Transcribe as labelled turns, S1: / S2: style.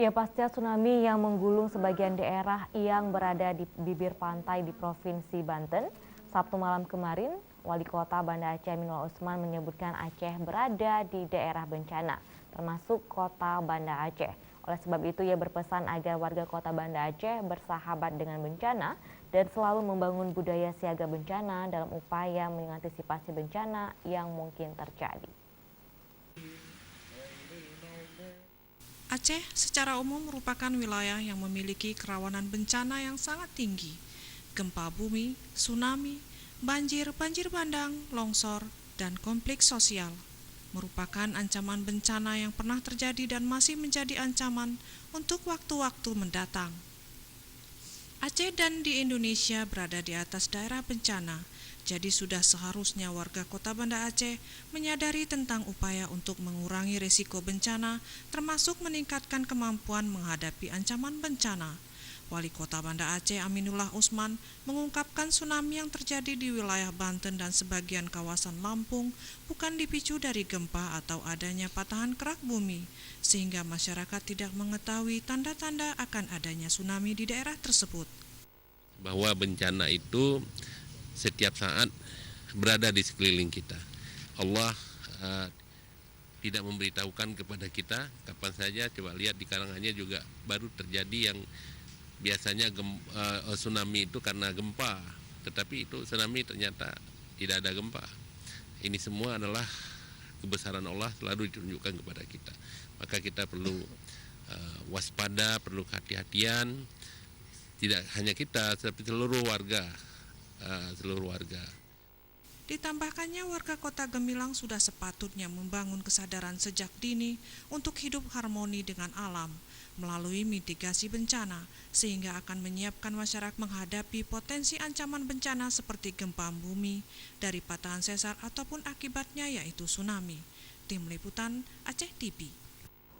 S1: Ya, pasca tsunami yang menggulung sebagian daerah yang berada di bibir pantai di Provinsi Banten, Sabtu malam kemarin, Wali Kota Banda Aceh Aminullah Usman menyebutkan Aceh berada di daerah bencana, termasuk Kota Banda Aceh. Oleh sebab itu, ia berpesan agar warga Kota Banda Aceh bersahabat dengan bencana dan selalu membangun budaya siaga bencana dalam upaya mengantisipasi bencana yang mungkin terjadi.
S2: Aceh secara umum merupakan wilayah yang memiliki kerawanan bencana yang sangat tinggi. Gempa bumi, tsunami, banjir bandang, longsor, dan konflik sosial merupakan ancaman bencana yang pernah terjadi dan masih menjadi ancaman untuk waktu-waktu mendatang. Aceh dan di Indonesia berada di atas daerah bencana, jadi sudah seharusnya warga Kota Banda Aceh menyadari tentang upaya untuk mengurangi risiko bencana, termasuk meningkatkan kemampuan menghadapi ancaman bencana. Wali Kota Banda Aceh Aminullah Usman mengungkapkan tsunami yang terjadi di wilayah Banten dan sebagian kawasan Lampung bukan dipicu dari gempa atau adanya patahan kerak bumi, sehingga masyarakat tidak mengetahui tanda-tanda akan adanya tsunami di daerah tersebut.
S3: Bahwa bencana itu setiap saat berada di sekeliling kita. Allah tidak memberitahukan kepada kita kapan saja. Coba lihat di Karanganyar juga baru terjadi yang biasanya tsunami itu karena gempa, tetapi itu tsunami ternyata tidak ada gempa. Ini semua adalah kebesaran Allah selalu ditunjukkan kepada kita. Maka kita perlu waspada, perlu kehati-hatian. Tidak hanya kita, tetapi seluruh warga.
S2: Ditambahkannya, warga Kota Gemilang sudah sepatutnya membangun kesadaran sejak dini untuk hidup harmoni dengan alam melalui mitigasi bencana, sehingga akan menyiapkan masyarakat menghadapi potensi ancaman bencana seperti gempa bumi, dari patahan sesar ataupun akibatnya yaitu tsunami. Tim Liputan Aceh TV.